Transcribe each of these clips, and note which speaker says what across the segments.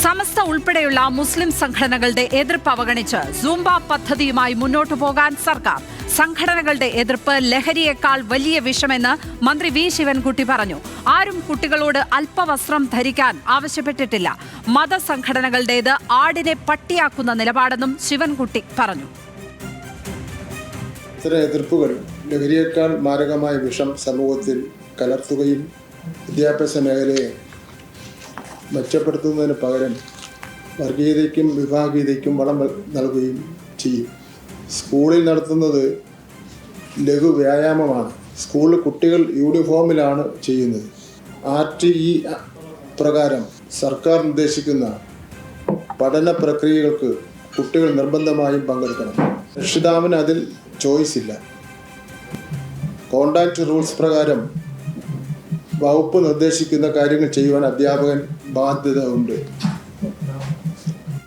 Speaker 1: സമസ്ത ഉൾപ്പെടെയുള്ള മുസ്ലിം സംഘടനകളുടെ എതിർപ്പ് അവഗണിച്ച് സൂംബ പദ്ധതിയുമായി മുന്നോട്ടു പോകാൻ സർക്കാർ. സംഘടനകളുടെ എതിർപ്പ് ലഹരിയേക്കാൾ വലിയ വിഷമെന്ന് മന്ത്രി വി ശിവൻകുട്ടി പറഞ്ഞു. ആരും കുട്ടികളോട് അല്പവസ്ത്രം ധരിക്കാൻ ആവശ്യപ്പെട്ടിട്ടില്ല. മതസംഘടനകളുടേത് ആടിനെ പട്ടിയാക്കുന്ന നിലപാടെന്നും ശിവൻകുട്ടി പറഞ്ഞു.
Speaker 2: ഇത്തരം എതിർപ്പുകൾ ലഹരിയേക്കാൾ മാരകമായ വിഷം സമൂഹത്തിൽ കലർത്തുകയും വിദ്യാഭ്യാസ മേഖലയെ മെച്ചപ്പെടുത്തുന്നതിന് പകരം വർഗീയതയ്ക്കും വിഭാഗീയതയ്ക്കും വളം നൽകുകയും ചെയ്യും. സ്കൂളിൽ നടത്തുന്നത് ലഘു വ്യായാമമാണ്. സ്കൂളിൽ കുട്ടികൾ യൂണിഫോമിലാണ് ചെയ്യുന്നത്. RTE പ്രകാരം സർക്കാർ നിർദ്ദേശിക്കുന്ന പഠന പ്രക്രിയകൾക്ക് കുട്ടികൾ നിർബന്ധമായും പങ്കെടുക്കണം. രക്ഷിതാവിന് അതിൽ ചോയ്സ് ഇല്ല. കോണ്ടാക്ട് റൂൾസ് പ്രകാരം വകുപ്പ് നിർദ്ദേശിക്കുന്ന കാര്യങ്ങൾ ചെയ്യുവാൻ അധ്യാപകൻ ബാധ്യത ഉണ്ട്.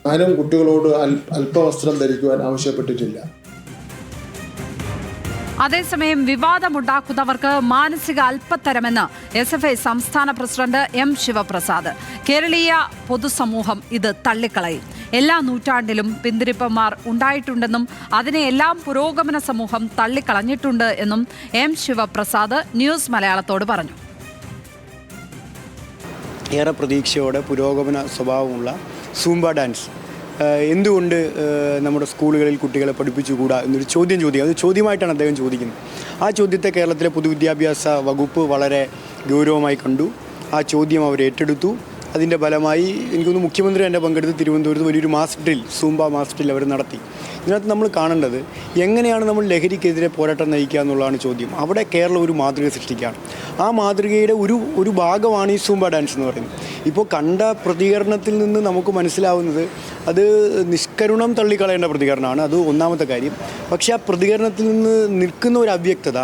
Speaker 2: ആരും കുട്ടികളോട് അല്പവസ്ത്രം ധരിക്കുവാൻ ആവശ്യപ്പെട്ടിട്ടില്ല.
Speaker 1: അതേസമയം വിവാദമുണ്ടാക്കുന്നവർക്ക് മാനസിക അല്പത്തരമെന്ന് SFI സംസ്ഥാന പ്രസിഡന്റ് M ശിവപ്രസാദ്. കേരളീയ പൊതുസമൂഹം ഇത് തള്ളിക്കളയും. എല്ലാ നൂറ്റാണ്ടിലും പിന്തിരിപ്പന്മാർ ഉണ്ടായിട്ടുണ്ടെന്നും അതിനെയെല്ലാം പുരോഗമന സമൂഹം തള്ളിക്കളഞ്ഞിട്ടുണ്ട് എന്നും M ശിവപ്രസാദ് ന്യൂസ് മലയാളത്തോട് പറഞ്ഞു.
Speaker 3: ഏറെ പ്രതീക്ഷയോടെ പുരോഗമന സ്വഭാവമുള്ള സൂംബ ഡാൻസ് എന്തുകൊണ്ട് നമ്മുടെ സ്കൂളുകളിൽ കുട്ടികളെ പഠിപ്പിച്ചുകൂടാ എന്നൊരു ചോദ്യം അത് ചോദ്യമായിട്ടാണ് അദ്ദേഹം ചോദിക്കുന്നത്. ആ ചോദ്യത്തെ കേരളത്തിലെ പൊതുവിദ്യാഭ്യാസ വകുപ്പ് വളരെ ഗൗരവമായി കണ്ടു. ആ ചോദ്യം അവർ ഏറ്റെടുത്തു. അതിൻ്റെ ഫലമായി എനിക്കൊന്ന് മുഖ്യമന്ത്രി തന്നെ പങ്കെടുത്ത് തിരുവനന്തപുരത്ത് വലിയൊരു mass drill, Zumba mass drill അവർ നടത്തി. ഇതിനകത്ത് നമ്മൾ കാണേണ്ടത് എങ്ങനെയാണ് നമ്മൾ ലഹരിക്കെതിരെ പോരാട്ടം നയിക്കുക എന്നുള്ളതാണ് ചോദ്യം. അവിടെ കേരളം ഒരു മാതൃക സൃഷ്ടിക്കുകയാണ്. ആ മാതൃകയുടെ ഒരു ഭാഗമാണ് ഈ സൂംബ ഡാൻസ് എന്ന് പറയുന്നത്. ഇപ്പോൾ കണ്ട പ്രതികരണത്തിൽ നിന്ന് നമുക്ക് മനസ്സിലാവുന്നത് അത് നിഷ്കരുണം തള്ളിക്കളയേണ്ട പ്രതികരണമാണ്. അത് ഒന്നാമത്തെ കാര്യം. പക്ഷേ ആ പ്രതികരണത്തിൽ നിന്ന് നിൽക്കുന്ന ഒരു അവ്യക്തത,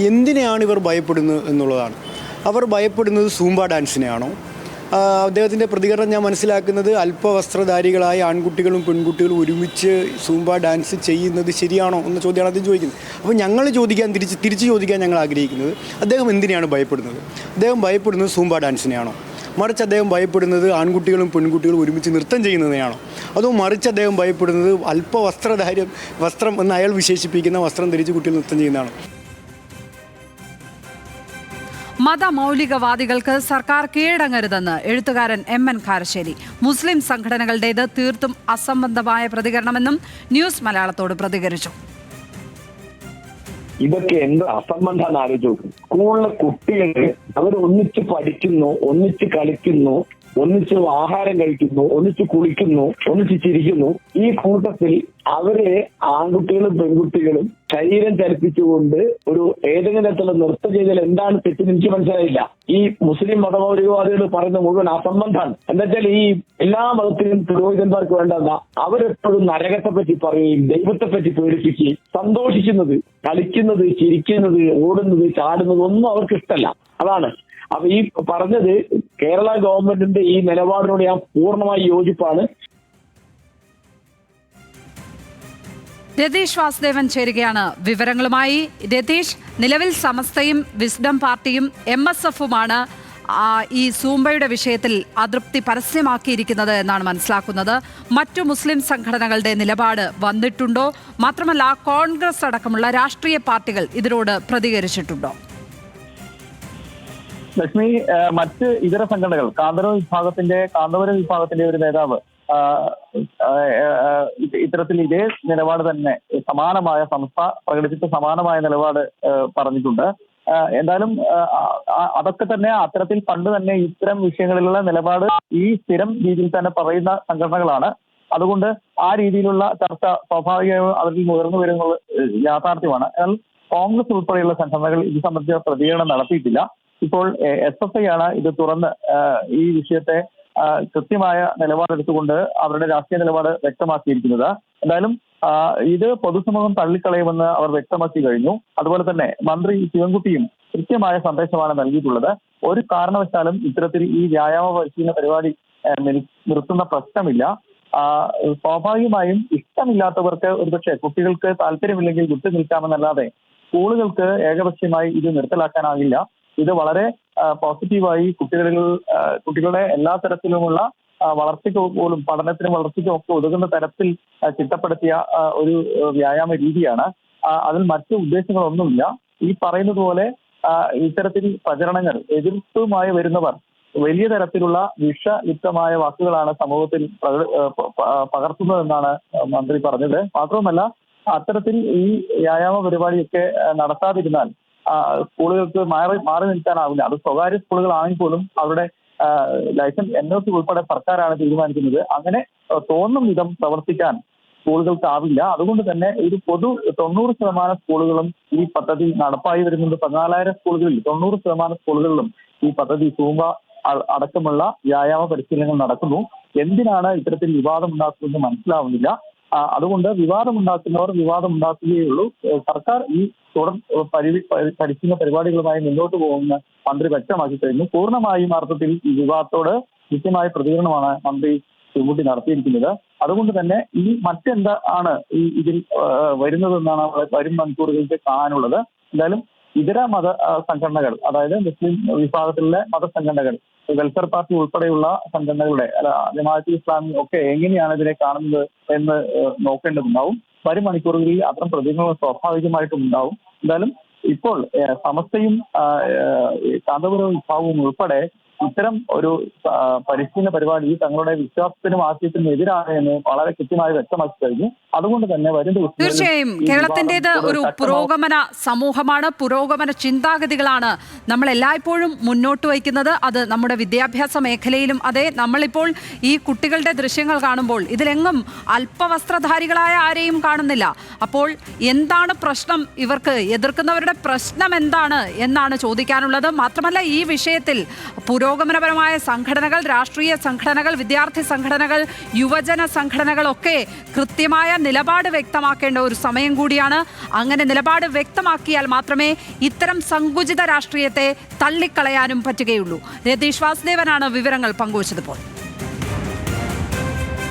Speaker 3: എന്തിനെയാണ് ഇവർ ഭയപ്പെടുന്നത് എന്നുള്ളതാണ്. അവർ ഭയപ്പെടുന്നത് സൂംബ ഡാൻസിനെയാണോ? അദ്ദേഹത്തിൻ്റെ പ്രതികരണം ഞാൻ മനസ്സിലാക്കുന്നത് അല്പവസ്ത്രധാരികളായ ആൺകുട്ടികളും പെൺകുട്ടികളും ഒരുമിച്ച് സൂംബ ഡാൻസ് ചെയ്യുന്നത് ശരിയാണോ എന്ന ചോദ്യമാണ് അദ്ദേഹം ചോദിക്കുന്നത്. അപ്പോൾ ഞങ്ങൾ തിരിച്ച് ചോദിക്കാൻ ഞങ്ങൾ ആഗ്രഹിക്കുന്നത്, അദ്ദേഹം എന്തിനെയാണ് ഭയപ്പെടുന്നത്? അദ്ദേഹം ഭയപ്പെടുന്നത് സൂംബ ഡാൻസിനെയാണോ? മറിച്ച് അദ്ദേഹം ഭയപ്പെടുന്നത് ആൺകുട്ടികളും പെൺകുട്ടികളും ഒരുമിച്ച് നൃത്തം ചെയ്യുന്നതിനെയാണോ? അതോ മറിച്ച് അദ്ദേഹം ഭയപ്പെടുന്നത് വസ്ത്രം എന്ന് അയാൾ വിശേഷിപ്പിക്കുന്ന വസ്ത്രം ധരിച്ച് കുട്ടികൾ നൃത്തം ചെയ്യുന്നതാണോ?
Speaker 1: മതമൗലികവാദികൾക്ക് സർക്കാർ കീഴടങ്ങരുതെന്ന് എഴുത്തുകാരൻ MN കാരശ്ശേരി. മുസ്ലിം സംഘടനകളുടേത് തീർത്തും അസംബന്ധമായ പ്രതികരണമെന്നും ന്യൂസ് മലയാളത്തോട് പ്രതികരിച്ചു.
Speaker 4: ഇതൊക്കെ എന്ത് അസംബന്ധം ആലോചിച്ച് നോക്കും. സ്കൂളിലെ കുട്ടികൾ അവർ ഒന്നിച്ച് പഠിക്കുന്നു, ഒന്നിച്ച് കളിക്കുന്നു, ഒന്നിച്ച് ആഹാരം കഴിക്കുന്നു, ഒന്നിച്ച് കുളിക്കുന്നു, ഒന്നിച്ച് ചിരിക്കുന്നു. ഈ കൂട്ടത്തിൽ അവരെ ആൺകുട്ടികളും പെൺകുട്ടികളും ശരീരം ചലിപ്പിച്ചുകൊണ്ട് ഒരു ഏതെങ്കിലും തരത്തിലുള്ള നൃത്തം ചെയ്താൽ എന്താണ് തെറ്റെന്ന് എനിക്ക് മനസ്സിലായില്ല. ഈ മുസ്ലിം മതമൗലികവാദികൾ പറയുന്ന മുഴുവൻ അസംബന്ധമാണ്. എന്താ വെച്ചാൽ ഈ എല്ലാ മതത്തിലും പുരോഹിതന്മാർക്ക് വേണ്ടെന്ന അവരെപ്പോഴും നരകത്തെ പറ്റി പറയുകയും ദൈവത്തെ പറ്റി പേടിപ്പിക്കുകയും സന്തോഷിക്കുന്നത്, കളിക്കുന്നത്, ചിരിക്കുന്നത്, ഓടുന്നത്, ചാടുന്നത് ഒന്നും അവർക്ക് ഇഷ്ടമല്ല. അതാണ്. അപ്പൊ ഈ പറഞ്ഞത് കേരള ഗവൺമെന്റിന്റെ ഈ നിലപാടിനോട് ഞാൻ പൂർണ്ണമായി യോജിപ്പാണ്.
Speaker 1: രതീഷ് വാസുദേവൻ ചേരുകയാണ് വിവരങ്ങളുമായി. രതീഷ്, നിലവിൽ സമസ്തയും വിസ്ഡം പാർട്ടിയും MSFുമാണ് ഈ സൂംബയുടെ വിഷയത്തിൽ അതൃപ്തി പരസ്യമാക്കിയിരിക്കുന്നത് എന്നാണ് മനസ്സിലാക്കുന്നത്. മറ്റു മുസ്ലിം സംഘടനകളുടെ നിലപാട് വന്നിട്ടുണ്ടോ? മാത്രമല്ല, കോൺഗ്രസ് അടക്കമുള്ള രാഷ്ട്രീയ പാർട്ടികൾ ഇതിനോട് പ്രതികരിച്ചിട്ടുണ്ടോ?
Speaker 5: ലക്ഷ്മി, മറ്റ് ഇതര സംഘടനകൾ കാന്തപുരം വിഭാഗത്തിന്റെ ഒരു നേതാവ് ഇത്തരത്തിൽ ഇതേ നിലപാട് തന്നെ സമാനമായ സംസ്ഥ പ്രകടിപ്പിച്ച സമാനമായ നിലപാട് പറഞ്ഞിട്ടുണ്ട്. എന്തായാലും അതൊക്കെ തന്നെ അത്തരത്തിൽ പണ്ട് തന്നെ ഇത്തരം വിഷയങ്ങളിലുള്ള നിലപാട് ഈ സ്ഥിരം രീതിയിൽ തന്നെ പറയുന്ന സംഘടനകളാണ്. അതുകൊണ്ട് ആ രീതിയിലുള്ള ചർച്ച സ്വാഭാവികമായും അവരിൽ ഉയർന്നു വരുന്നത് യാഥാർത്ഥ്യമാണ്. എന്നാൽ കോൺഗ്രസ് ഉൾപ്പെടെയുള്ള സംഘടനകൾ ഇത് സംബന്ധിച്ച പ്രതികരണം നടത്തിയിട്ടില്ല. ഇപ്പോൾ SFI ആണ് ഇത് തുറന്ന് ഈ വിഷയത്തെ കൃത്യമായ നിലപാടെടുത്തുകൊണ്ട് അവരുടെ രാഷ്ട്രീയ നിലപാട് വ്യക്തമാക്കിയിരിക്കുന്നത്. എന്തായാലും ഇത് പൊതുസമൂഹം തള്ളിക്കളയുമെന്ന് അവർ വ്യക്തമാക്കി കഴിഞ്ഞു. അതുപോലെ തന്നെ മന്ത്രി ശിവൻകുട്ടിയും കൃത്യമായ സന്ദേശമാണ് നൽകിയിട്ടുള്ളത്. ഒരു കാരണവശാലും ഇത്തരത്തിൽ ഈ വ്യായാമ പരിശീലന പരിപാടി നിർത്തുന്ന പ്രശ്നമില്ല. സ്വാഭാവികമായും ഇഷ്ടമില്ലാത്തവർക്ക് ഒരുപക്ഷെ കുട്ടികൾക്ക് താല്പര്യമില്ലെങ്കിൽ വിട്ടു നിൽക്കാമെന്നല്ലാതെ സ്കൂളുകൾക്ക് ഏകപക്ഷീയമായി ഇത് നിർത്തലാക്കാനാകില്ല. ഇത് വളരെ പോസിറ്റീവായി കുട്ടികളുടെ എല്ലാ തരത്തിലുമുള്ള വളർച്ചയ്ക്ക് പോലും പഠനത്തിനും വളർച്ചയ്ക്കും ഒക്കെ ഒതുങ്ങുന്ന തരത്തിൽ ചിട്ടപ്പെടുത്തിയ ഒരു വ്യായാമ രീതിയാണ്. അതിൽ മറ്റു ഉദ്ദേശങ്ങളൊന്നുമില്ല. ഈ പറയുന്നത് പോലെ ഇത്തരത്തിൽ പ്രചരണങ്ങൾ എതിർപ്പുമായി വരുന്നവർ വലിയ തരത്തിലുള്ള വിഷയുക്തമായ വാക്കുകളാണ് സമൂഹത്തിൽ പകർത്തുന്നതെന്നാണ് മന്ത്രി പറഞ്ഞത്. മാത്രവുമല്ല, അത്തരത്തിൽ ഈ വ്യായാമ പരിപാടിയൊക്കെ നടത്താതിരുന്നാൽ സ്കൂളുകൾക്ക് മാറി നിൽക്കാനാവില്ല. അത് സ്വകാര്യ സ്കൂളുകളാണെങ്കിൽ പോലും അവരുടെ ലൈസൻസ് NOC ഉൾപ്പെടെ സർക്കാരാണ് തീരുമാനിക്കുന്നത്. അങ്ങനെ തോന്നും വിധം പ്രവർത്തിക്കാൻ സ്കൂളുകൾക്കാവില്ല. അതുകൊണ്ട് തന്നെ ഒരു 90% സ്കൂളുകളും ഈ പദ്ധതി നടപ്പായി വരുന്നുണ്ട്. 14,000 സ്കൂളുകളിൽ 90% സ്കൂളുകളിലും ഈ പദ്ധതി സൂംബ അടക്കമുള്ള വ്യായാമ പരിശീലനങ്ങൾ നടക്കുന്നു. എന്തിനാണ് ഇത്തരത്തിൽ വിവാദം ഉണ്ടാക്കുന്നതെന്ന് മനസ്സിലാവുന്നില്ല. അതുകൊണ്ട് വിവാദമുണ്ടാക്കുന്നവർ വിവാദമുണ്ടാക്കുകയുള്ളൂ. സർക്കാർ ഈ പരിശീലന പരിപാടികളുമായി മുന്നോട്ട് പോകുമെന്ന് മന്ത്രി വ്യക്തമാക്കി കഴിഞ്ഞു. പൂർണ്ണമായും അർത്ഥത്തിൽ ഈ വിവാദത്തോട് കൃത്യമായ പ്രതികരണമാണ് മന്ത്രി ശിവൻകുട്ടി നടത്തിയിരിക്കുന്നത്. അതുകൊണ്ട് തന്നെ ഈ മറ്റെന്താണ് ഇതിൽ വരുന്നതെന്നാണ് വരും മണിക്കൂറുകളിലേക്ക് കാണാനുള്ളത്. എന്തായാലും ഇതര മത സംഘടനകൾ, അതായത് മുസ്ലിം വിഭാഗത്തിലുള്ള മതസംഘടനകൾ, വെൽഫെയർ പാർട്ടി ഉൾപ്പെടെയുള്ള സംഘടനകളുടെ ജമാഅത്തെ ഇസ്ലാമി ഒക്കെ എങ്ങനെയാണ് ഇതിനെ കാണുന്നത് എന്ന് നോക്കേണ്ടതുണ്ടാവും. വരും മണിക്കൂറുകളിൽ അത്തരം പ്രതികരണങ്ങൾ സ്വാഭാവികമായിട്ടും ഉണ്ടാവും. എന്തായാലും ഇപ്പോൾ സമസ്തയും കാന്തപുരം വിഭാഗവും ഉൾപ്പെടെ ഇത്തരം ഒരു പരിശീലന പരിപാടി തങ്ങളുടെ വിശ്വാസത്തിനും ആശയത്തിനും എതിരാണ് എന്ന് വളരെ കൃത്യമായി വ്യക്തമാക്കി കഴിഞ്ഞു. അതുകൊണ്ട് തന്നെ വരും
Speaker 1: തീർച്ചയായും കേരളത്തിൻ്റെത് ഒരു പുരോഗമന സമൂഹമാണ്, പുരോഗമന ചിന്താഗതികളാണ് നമ്മൾ എല്ലായ്പ്പോഴും മുന്നോട്ട് വയ്ക്കുന്നത്. അത് നമ്മുടെ വിദ്യാഭ്യാസ മേഖലയിലും അതെ. നമ്മളിപ്പോൾ ഈ കുട്ടികളുടെ ദൃശ്യങ്ങൾ കാണുമ്പോൾ ഇതിലെങ്ങും അല്പവസ്ത്രധാരികളായ ആരെയും കാണുന്നില്ല. അപ്പോൾ എന്താണ് പ്രശ്നം? ഇവർക്ക് എതിർക്കുന്നവരുടെ പ്രശ്നം എന്താണ് എന്നാണ് ചോദിക്കാനുള്ളത്. മാത്രമല്ല, ഈ വിഷയത്തിൽ പുരോഗമനപരമായ സംഘടനകൾ, രാഷ്ട്രീയ സംഘടനകൾ, വിദ്യാർത്ഥി സംഘടനകൾ, യുവജന സംഘടനകളൊക്കെ കൃത്യമായ നിലപാട് വ്യക്തമാക്കേണ്ട ഒരു സമയം കൂടിയാണ്. അങ്ങനെ നിലപാട് വ്യക്തമാക്കിയാൽ മാത്രമേ ഇത്തരം സങ്കുചിത രാഷ്ട്രീയത്തെ തള്ളിക്കളയാനും പറ്റുകയുള്ളൂ. രതീഷ് വാസുദേവനാണ് വിവരങ്ങൾ പങ്കുവച്ചത്.